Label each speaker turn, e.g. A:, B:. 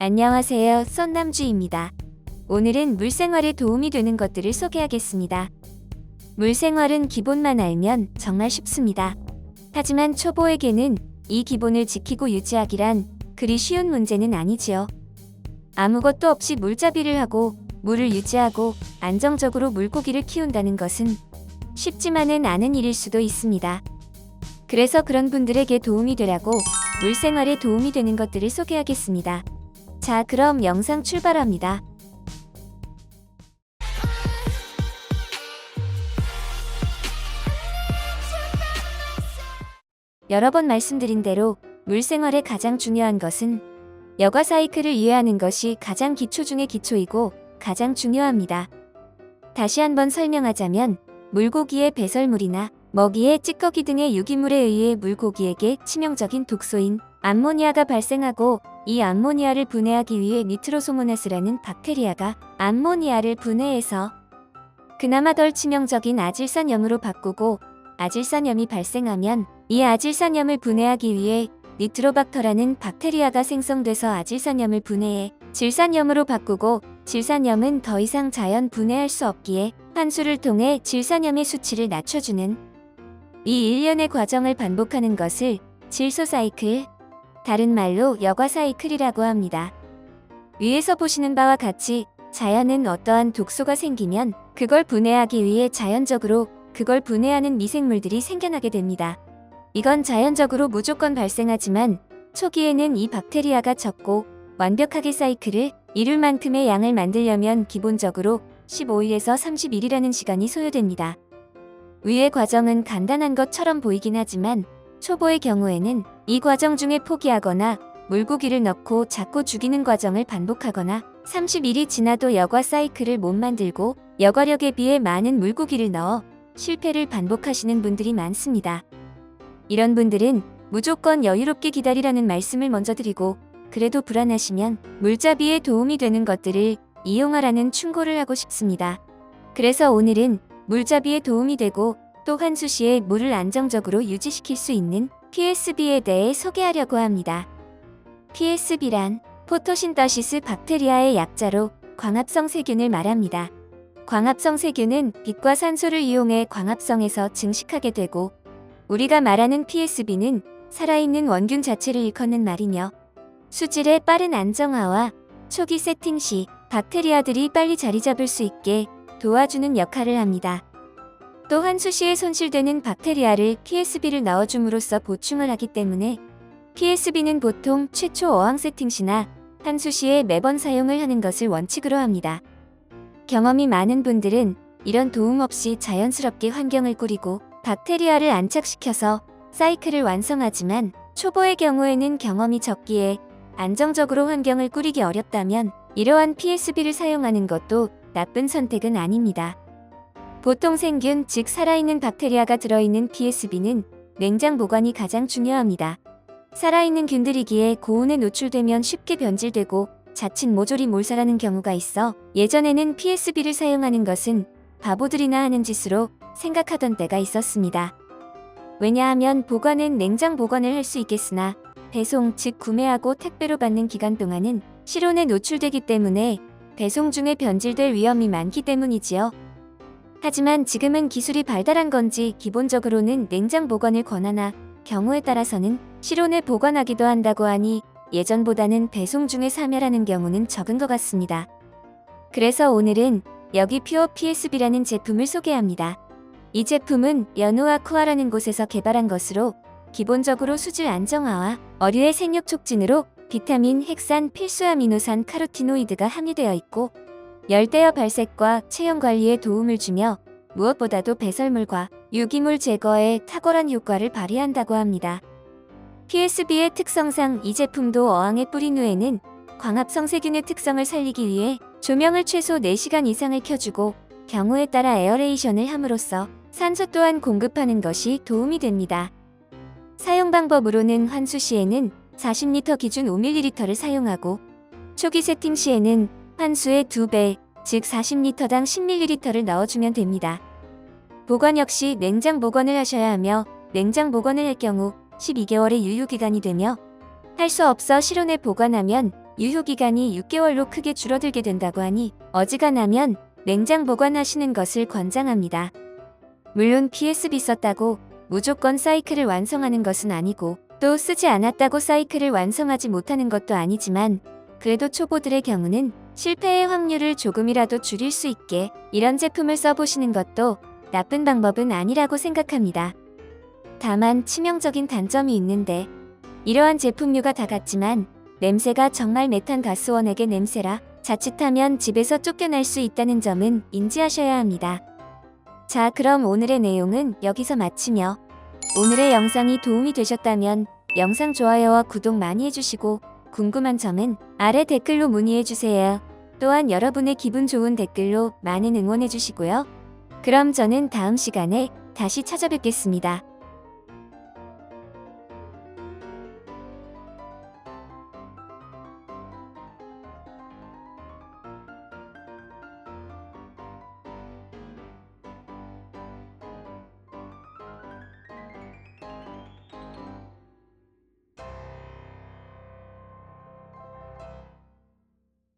A: 안녕하세요, 썬남주입니다. 오늘은 물생활에 도움이 되는 것들을 소개하겠습니다. 물생활은 기본만 알면 정말 쉽습니다. 하지만 초보에게는 이 기본을 지키고 유지하기란 그리 쉬운 문제는 아니지요. 아무것도 없이 물잡이를 하고 물을 유지하고 안정적으로 물고기를 키운다는 것은 쉽지만은 않은 일일 수도 있습니다. 그래서 그런 분들에게 도움이 되라고 물생활에 도움이 되는 것들을 소개하겠습니다. 자, 그럼 영상 출발합니다. 여러 번 말씀드린 대로 물생활에 가장 중요한 것은 여과 사이클을 이해하는 것이 가장 기초 중의 기초이고 가장 중요합니다. 다시 한번 설명하자면 물고기의 배설물이나 먹이의 찌꺼기 등의 유기물에 의해 물고기에게 치명적인 독소인 암모니아가 발생하고 이 암모니아를 분해하기 위해 니트로소모나스라는 박테리아가 암모니아를 분해해서 그나마 덜 치명적인 아질산염으로 바꾸고 아질산염이 발생하면 이 아질산염을 분해하기 위해 니트로박터라는 박테리아가 생성돼서 아질산염을 분해해 질산염으로 바꾸고 질산염은 더 이상 자연 분해할 수 없기에 환수를 통해 질산염의 수치를 낮춰주는 이 일련의 과정을 반복하는 것을 질소 사이클, 다른 말로 여과 사이클이라고 합니다. 위에서 보시는 바와 같이 자연은 어떠한 독소가 생기면 그걸 분해하기 위해 자연적으로 그걸 분해하는 미생물들이 생겨나게 됩니다. 이건 자연적으로 무조건 발생하지만 초기에는 이 박테리아가 적고 완벽하게 사이클을 이룰 만큼의 양을 만들려면 기본적으로 15일에서 30일이라는 시간이 소요됩니다. 위의 과정은 간단한 것처럼 보이긴 하지만 초보의 경우에는 이 과정 중에 포기하거나 물고기를 넣고 자꾸 죽이는 과정을 반복하거나 30일이 지나도 여과 사이클을 못 만들고 여과력에 비해 많은 물고기를 넣어 실패를 반복하시는 분들이 많습니다. 이런 분들은 무조건 여유롭게 기다리라는 말씀을 먼저 드리고 그래도 불안하시면 물잡이에 도움이 되는 것들을 이용하라는 충고를 하고 싶습니다. 그래서 오늘은 물잡이에 도움이 되고 또 환수 시에 물을 안정적으로 유지시킬 수 있는 PSB에 대해 소개하려고 합니다. PSB란 포토신더시스 박테리아의 약자로 광합성 세균을 말합니다. 광합성 세균은 빛과 산소를 이용해 광합성에서 증식하게 되고 우리가 말하는 PSB는 살아있는 원균 자체를 일컫는 말이며 수질의 빠른 안정화와 초기 세팅 시 박테리아들이 빨리 자리 잡을 수 있게 도와주는 역할을 합니다. 또 환수 시에 손실되는 박테리아를 PSB를 넣어줌으로써 보충을 하기 때문에 PSB는 보통 최초 어항 세팅 시나 환수 시에 매번 사용을 하는 것을 원칙으로 합니다. 경험이 많은 분들은 이런 도움 없이 자연스럽게 환경을 꾸리고 박테리아를 안착시켜서 사이클을 완성하지만 초보의 경우에는 경험이 적기에 안정적으로 환경을 꾸리기 어렵다면 이러한 PSB를 사용하는 것도 나쁜 선택은 아닙니다. 보통 생균, 즉 살아있는 박테리아가 들어있는 PSB는 냉장 보관이 가장 중요합니다. 살아있는 균들이기에 고온에 노출되면 쉽게 변질되고 자칫 모조리 몰살하는 경우가 있어 예전에는 PSB를 사용하는 것은 바보들이나 하는 짓으로 생각하던 때가 있었습니다. 왜냐하면 보관은 냉장 보관을 할 수 있겠으나 배송, 즉 구매하고 택배로 받는 기간 동안은 실온에 노출되기 때문에 배송 중에 변질될 위험이 많기 때문이지요. 하지만 지금은 기술이 발달한 건지 기본적으로는 냉장 보관을 권하나 경우에 따라서는 실온에 보관하기도 한다고 하니 예전보다는 배송 중에 사멸하는 경우는 적은 것 같습니다. 그래서 오늘은 여기 퓨어 PSB라는 제품을 소개합니다. 이 제품은 연우와 코아라는 곳에서 개발한 것으로 기본적으로 수질 안정화와 어류의 생육 촉진으로 비타민, 핵산, 필수 아미노산, 카로티노이드가 함유되어 있고 열대어 발색과 체형 관리에 도움을 주며 무엇보다도 배설물과 유기물 제거에 탁월한 효과를 발휘한다고 합니다. PSB의 특성상 이 제품도 어항에 뿌린 후에는 광합성 세균의 특성을 살리기 위해 조명을 최소 4시간 이상을 켜주고 경우에 따라 에어레이션을 함으로써 산소 또한 공급하는 것이 도움이 됩니다. 사용 방법으로는 환수 시에는 40리터 기준 5ml를 사용하고 초기 세팅 시에는 환수의 2배, 즉 40리터당 10ml를 넣어주면 됩니다. 보관 역시 냉장 보관을 하셔야 하며 냉장 보관을 할 경우 12개월의 유효기간이 되며 할 수 없어 실온에 보관하면 유효기간이 6개월로 크게 줄어들게 된다고 하니 어지간하면 냉장 보관하시는 것을 권장합니다. 물론 PSB 썼다고 무조건 사이클을 완성하는 것은 아니고 또 쓰지 않았다고 사이클을 완성하지 못하는 것도 아니지만 그래도 초보들의 경우는 실패의 확률을 조금이라도 줄일 수 있게 이런 제품을 써보시는 것도 나쁜 방법은 아니라고 생각합니다. 다만 치명적인 단점이 있는데 이러한 제품류가 다 같지만 냄새가 정말 메탄가스원액의 냄새라 자칫하면 집에서 쫓겨날 수 있다는 점은 인지하셔야 합니다. 자, 그럼 오늘의 내용은 여기서 마치며 오늘의 영상이 도움이 되셨다면 영상 좋아요와 구독 많이 해주시고 궁금한 점은 아래 댓글로 문의해주세요. 또한 여러분의 기분 좋은 댓글로 많은 응원해주시고요. 그럼 저는 다음 시간에 다시 찾아뵙겠습니다.